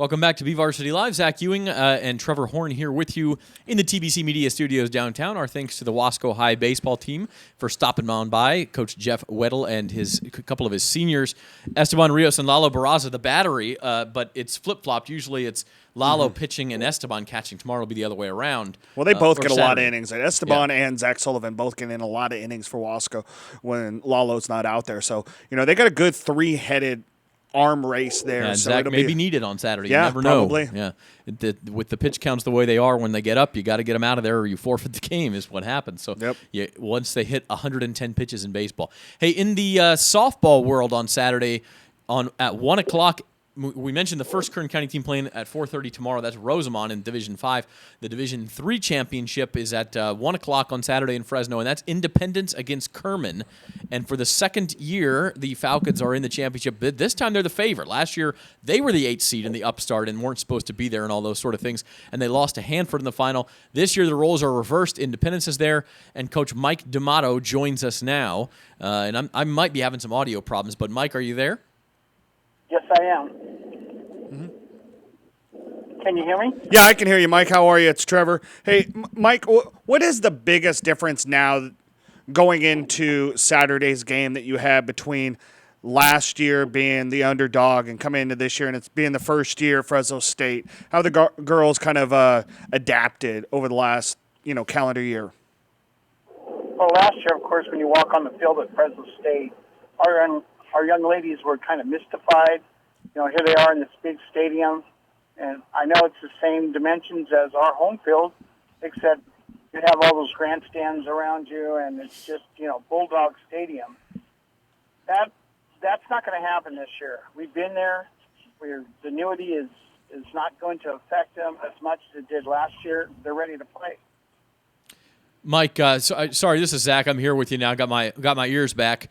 Welcome back to BVarsity Live. Zach Ewing and Trevor Horn here with you in the TBC Media Studios downtown. Our thanks to the Wasco High baseball team for stopping on by. Coach Jeff Weddle and a couple of his seniors, Esteban Rios and Lalo Barraza, the battery, but it's flip-flopped. Usually it's Lalo pitching and Esteban catching. Tomorrow will be the other way around. Well, they both get a Saturday. lot of innings. Esteban and Zach Sullivan both get in a lot of innings for Wasco when Lalo's not out there. So, they got a good three-headed arm race there. Yeah, so Zach may be needed on Saturday. Yeah, you never probably. know. Yeah, with the pitch counts the way they are when they get up, you got to get them out of there or you forfeit the game is what happens. So once they hit 110 pitches in baseball. Hey, in the softball world on Saturday at 1 o'clock, we mentioned the first Kern County team playing at 4:30 tomorrow. That's Rosamond in Division 5. The Division 3 championship is at 1 o'clock on Saturday in Fresno, and that's Independence against Kerman. And for the second year, the Falcons are in the championship. This time they're the favorite. Last year, they were the 8th seed in the upstart and weren't supposed to be there and all those sort of things, and they lost to Hanford in the final. This year, the roles are reversed. Independence is there, and Coach Mike D'Amato joins us now. And I might be having some audio problems, but Mike, are you there? Yes, I am. Can you hear me? Yeah, I can hear you, Mike. How are you? It's Trevor. Hey, Mike, what is the biggest difference now going into Saturday's game that you had between last year being the underdog and coming into this year and it's being the first year at Fresno State? How the girls kind of adapted over the last, calendar year? Well, last year, of course, when you walk on the field at Fresno State, our young ladies were kind of mystified. Here they are in this big stadium, and I know it's the same dimensions as our home field, except you have all those grandstands around you, and it's just, Bulldog Stadium. That's not going to happen this year. We've been there. The nudity is not going to affect them as much as it did last year. They're ready to play. Mike, sorry, this is Zach. I'm here with you now. Got my ears back.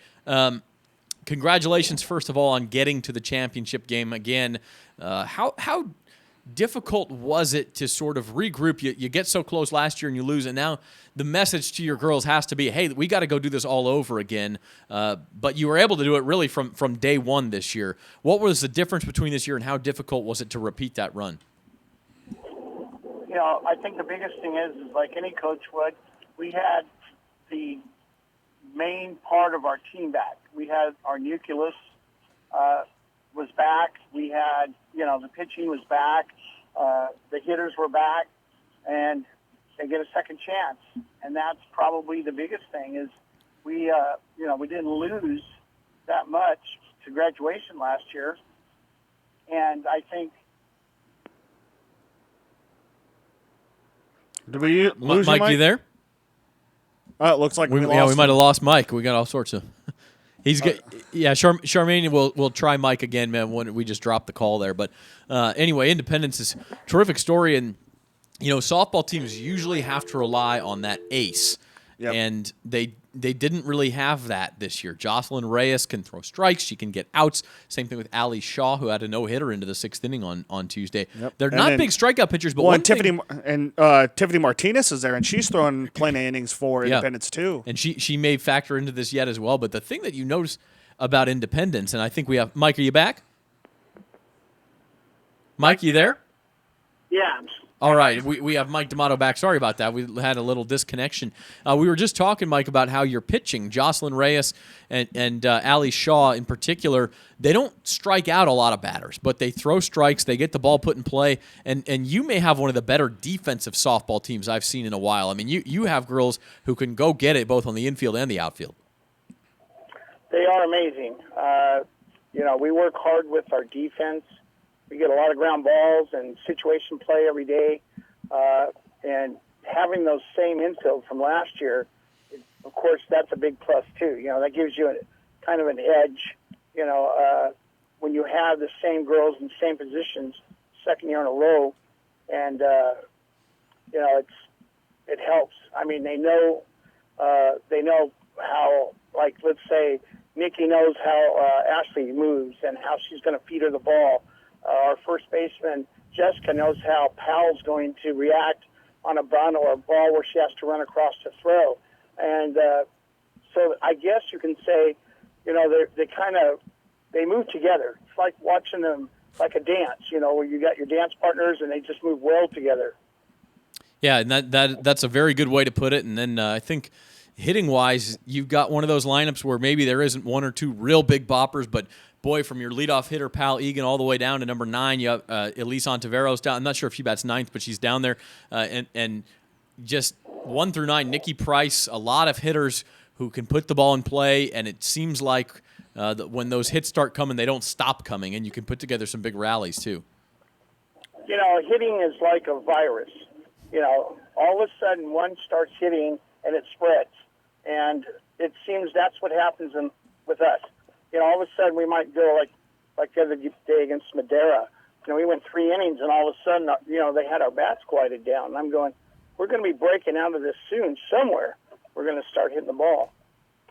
Congratulations, first of all, on getting to the championship game again. How difficult was it to sort of regroup? You get so close last year and you lose, and now the message to your girls has to be, hey, we got to go do this all over again. But you were able to do it really from day one this year. What was the difference between this year and how difficult was it to repeat that run? I think the biggest thing is like any coach would, we had the main part of our team back. We had our nucleus was back. We had, the pitching was back. The hitters were back, and they get a second chance. And that's probably the biggest thing is we didn't lose that much to graduation last year. And I think. Did we lose Mike? Mike? You there? It looks like we lost we might him. have lost Mike. We got all sorts of. He's good. Yeah, Charmaine will try Mike again, man. When we just dropped the call there, but anyway, Independence is a terrific story, and softball teams usually have to rely on that ace, and they didn't really have that this year. Jocelyn Reyes can throw strikes; she can get outs. Same thing with Allie Shaw, who had a no-hitter into the 6th inning on Tuesday. Yep. They're not big strikeout pitchers, but Tiffany Martinez is there, and she's throwing plenty of innings for Independence too. And she may factor into this yet as well. But the thing that you notice about Independence, and I think we have Mike. Are you back? Mike, you there? Yeah. All right, we have Mike D'Amato back. Sorry about that. We had a little disconnection. We were just talking, Mike, about how you're pitching. Jocelyn Reyes and Allie Shaw in particular, they don't strike out a lot of batters, but they throw strikes. They get the ball put in play, and you may have one of the better defensive softball teams I've seen in a while. I mean, you have girls who can go get it both on the infield and the outfield. They are amazing. We work hard with our defense. We get a lot of ground balls and situation play every day. And having those same infield from last year, of course, that's a big plus, too. That gives you kind of an edge, when you have the same girls in the same positions, second year in a row. And, it helps. I mean, they know how, like, let's say, Nikki knows how Ashley moves and how she's going to feed her the ball. Our first baseman, Jessica, knows how Powell's going to react on a bunt or a ball where she has to run across to throw. And so I guess you can say, they move together. It's like watching them like a dance, where you got your dance partners and they just move well together. Yeah, and that's a very good way to put it. And then I think hitting-wise, you've got one of those lineups where maybe there isn't one or two real big boppers, but boy, from your leadoff hitter, Pal Egan, all the way down to number 9, you have Elise Ontiveros down. I'm not sure if she bats 9th, but she's down there. And just 1 through 9, Nikki Price, a lot of hitters who can put the ball in play, and it seems like when those hits start coming, they don't stop coming, and you can put together some big rallies too. Hitting is like a virus. All of a sudden one starts hitting and it spreads. And it seems that's what happens with us. All of a sudden we might go like the other day against Madera. We went 3 innings and all of a sudden, they had our bats quieted down. And I'm going, we're going to be breaking out of this soon somewhere. We're going to start hitting the ball.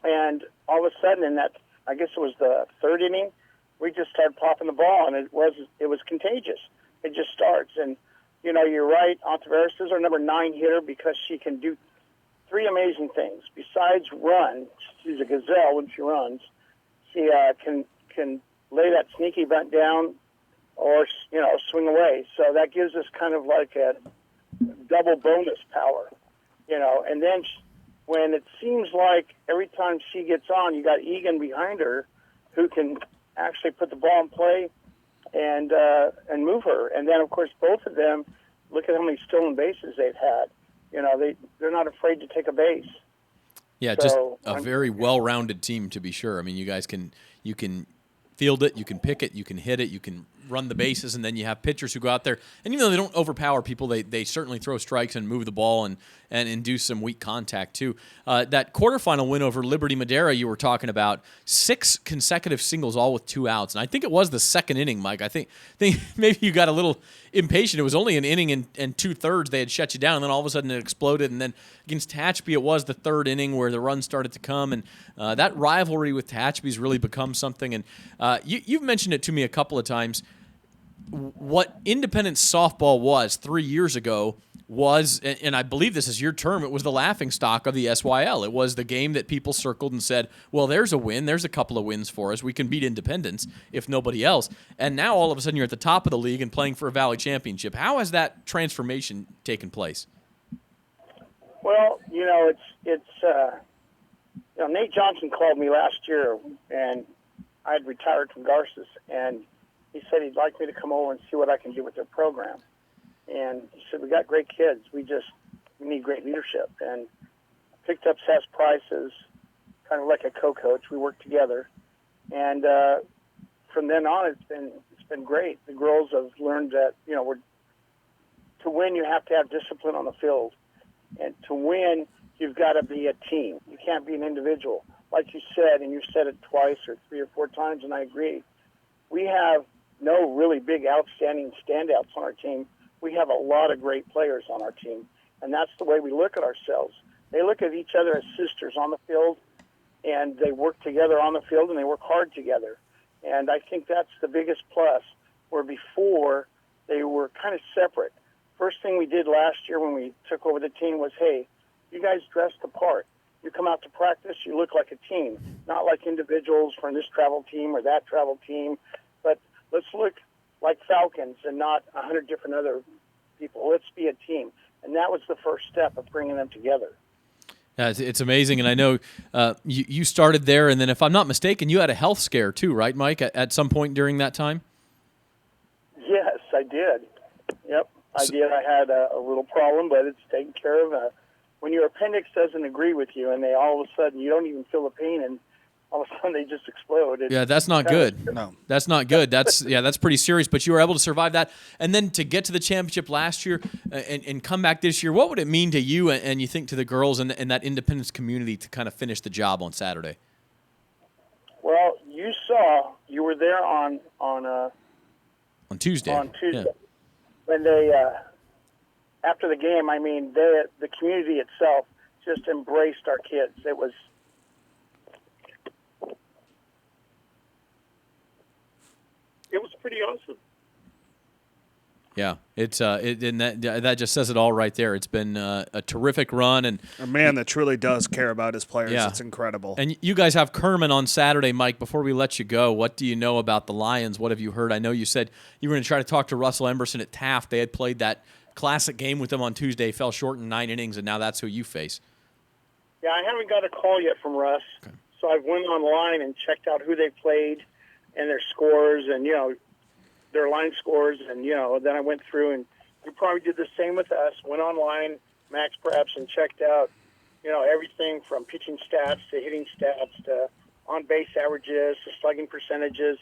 And all of a sudden in that, I guess it was the 3rd inning, we just started popping the ball, and it was contagious. It just starts. And, you're right, Ontiveros is our number 9 hitter because she can do 3 amazing things. Besides run, she's a gazelle when she runs. She can lay that sneaky bunt down or, swing away. So that gives us kind of like a double bonus power, And then when it seems like every time she gets on, you got Egan behind her who can actually put the ball in play and move her. And then, of course, both of them, look at how many stolen bases they've had. They're not afraid to take a base. Yeah, just a very well-rounded team, to be sure. I mean, you guys you can field it, you can pick it, you can hit it, you can run the bases, and then you have pitchers who go out there. And even though they don't overpower people, they certainly throw strikes and move the ball and induce some weak contact, too. That quarterfinal win over Liberty Madera you were talking about, 6 consecutive singles, all with 2 outs. And I think it was the 2nd inning, Mike. I think maybe you got a little impatient. It was only an inning and 2/3 they had shut you down, and then all of a sudden it exploded. And then against Tehachapi, it was the 3rd inning where the runs started to come. And that rivalry with Tehachapi's really become something. And you've mentioned it to me a couple of times. What independent softball was 3 years ago was, and I believe this is your term, it was the laughingstock of the SYL. It was the game that people circled and said, well, there's a win. There's a couple of wins for us. We can beat Independence, if nobody else. And now all of a sudden you're at the top of the league and playing for a Valley Championship. How has that transformation taken place? Well, it's Nate Johnson called me last year, and I had retired from Garces, and he said he'd like me to come over and see what I can do with their program. And he said, we got great kids. We need great leadership. And picked up Seth Price's kind of like a co-coach. We worked together. And from then on, it's been great. The girls have learned that, to win, you have to have discipline on the field. And to win, you've got to be a team. You can't be an individual. Like you said, and you said it twice or 3 or 4 times, and I agree. We have no really big outstanding standouts on our team. We have a lot of great players on our team, and that's the way we look at ourselves. They look at each other as sisters on the field, and they work together on the field, and they work hard together. And I think that's the biggest plus, where before they were kind of separate. First thing we did last year when we took over the team was, hey, you guys dress the part. You come out to practice, you look like a team, not like individuals from this travel team or that travel team, but let's look like Falcons and not 100 different other people. Let's be a team. And that was the first step of bringing them together. Yeah, it's amazing, and I know you started there, and then if I'm not mistaken, you had a health scare too, right, Mike, at some point during that time? Yes, I did. Yep, I did. I had a little problem, but it's taken care of. When your appendix doesn't agree with you, and they all of a sudden, you don't even feel the pain, and all of a sudden they just explode. Yeah, that's not good. No. That's not good. That's pretty serious, but you were able to survive that. And then to get to the championship last year and come back this year, what would it mean to you and you think to the girls and that Independence community to kind of finish the job on Saturday? Well, you were there on Tuesday. On Tuesday. Yeah. When they, after the game, I mean, the community itself just embraced our kids. It was pretty awesome. Yeah, it's and that just says it all right there. It's been a terrific run, and a man that truly does care about his players. Yeah. It's incredible. And you guys have Kerman on Saturday, Mike. Before we let you go, what do you know about the Lions? What have you heard? I know you said you were going to try to talk to Russell Emerson at Taft. They had played that classic game with them on Tuesday, fell short in 9 innings, and now that's who you face. Yeah, I haven't got a call yet from Russ, so I went online and checked out who they played and their scores and, their line scores. And, then I went through, and you probably did the same with us, went online, Max Preps, and checked out, everything from pitching stats to hitting stats to on-base averages to slugging percentages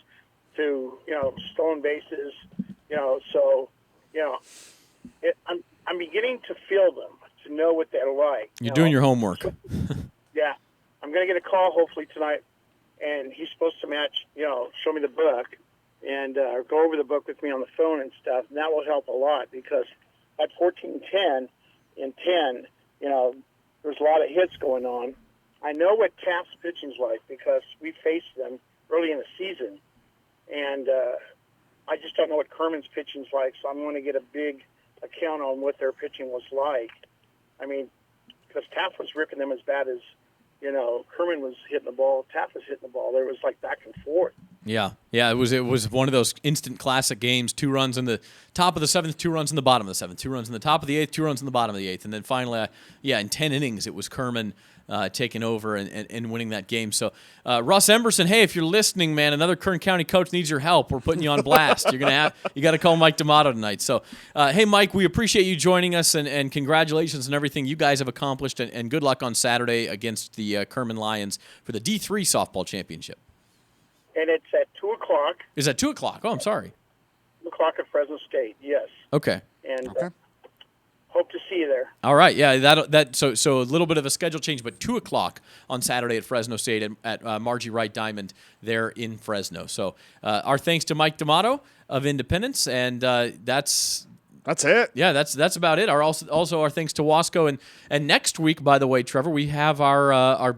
to, stolen bases, I'm beginning to feel them, to know what they're like. You're doing your homework. Yeah. I'm going to get a call hopefully tonight, and he's supposed to show me the book and go over the book with me on the phone and stuff, and that will help a lot because at 14-10 in 10, there's a lot of hits going on. I know what Taft's pitching's like because we faced them early in the season, and I just don't know what Kerman's pitching's like, so I'm going to get a big account on what their pitching was like. I mean, because Taft was ripping them as bad as, Kerman was hitting the ball, Taft was hitting the ball. There was like back and forth. Yeah. It was one of those instant classic games. 2 runs in the top of the 7th, 2 runs in the bottom of the 7th, 2 runs in the top of the 8th, 2 runs in the bottom of the 8th, and then finally, in 10 innings, it was Kerman taking over and winning that game. So, Russ Emerson, hey, if you're listening, man, another Kern County coach needs your help. We're putting you on blast. You got to call Mike D'Amato tonight. So, hey, Mike, we appreciate you joining us, and congratulations on everything you guys have accomplished, and good luck on Saturday against the Kerman Lions for the D3 softball championship. And it's at 2 o'clock. Is that 2 o'clock? Oh, I'm sorry. 2 o'clock at Fresno State, yes. Okay. And hope to see you there. All right, yeah, so a little bit of a schedule change, but 2 o'clock on Saturday at Fresno State at Margie Wright Diamond there in Fresno. So our thanks to Mike D'Amato of Independence, and that's it. Yeah, that's about it. Also our thanks to Wasco, and next week, by the way, Trevor, we have our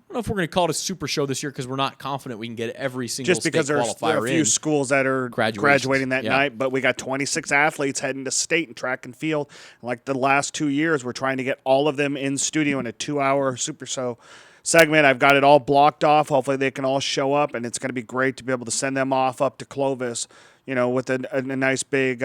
I don't know if we're going to call it a super show this year because we're not confident we can get every single just because state there qualifier are a few schools that are graduating that night, but we got 26 athletes heading to state in track and field. Like the last 2 years, we're trying to get all of them in studio in a 2-hour super show segment. I've got it all blocked off. Hopefully they can all show up, and it's going to be great to be able to send them off up to Clovis, with a nice big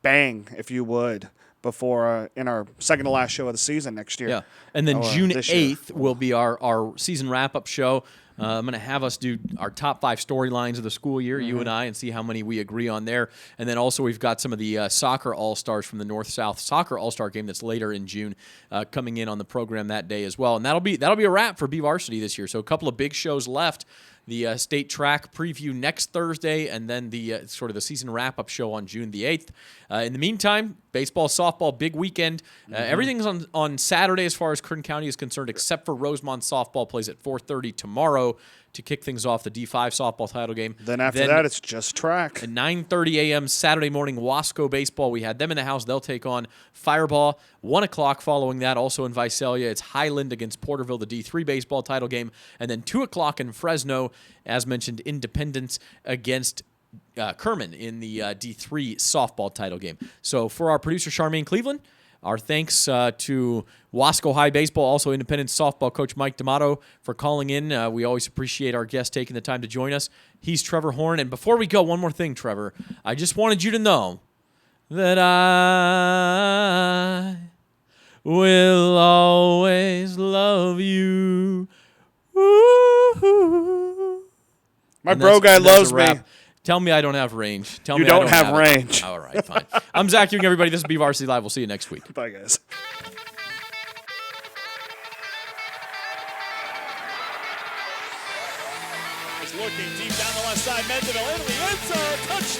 bang, if you would, before in our second to last show of the season next year. Yeah, and then June 8th will be our season wrap-up show. I'm going to have us do our top 5 storylines of the school year, you and I, and see how many we agree on there. And then also we've got some of the soccer all-stars from the North-South Soccer All-Star Game that's later in June coming in on the program that day as well. And that'll be a wrap for BVarsity this year. So a couple of big shows left. The state track preview next Thursday, and then the sort of the season wrap-up show on June the 8th. In the meantime, baseball, softball, big weekend. Everything's on Saturday as far as Kern County is concerned, except for Rosemont softball plays at 4:30 tomorrow to kick things off the D5 softball title game. Then after that, it's just track. At 9:30 a.m. Saturday morning, Wasco baseball. We had them in the house. They'll take on Fireball. 1 o'clock following that, also in Visalia, it's Highland against Porterville, the D3 baseball title game. And then 2 o'clock in Fresno, as mentioned, Independence against Kerman in the D3 softball title game. So for our producer, Charmaine Cleveland, our thanks to Wasco High Baseball, also Independence softball coach Mike D'Amato for calling in. We always appreciate our guests taking the time to join us. He's Trevor Horn. And before we go, one more thing, Trevor. I just wanted you to know that I will always love you. Ooh. My bro guy loves me. Tell me I don't have range. Tell me I don't have range. All right, fine. I'm Zach Ewing, everybody. This is BVarsity Live. We'll see you next week. Bye, guys. Looking deep down the left side, Mendeville into the end zone, touchdown.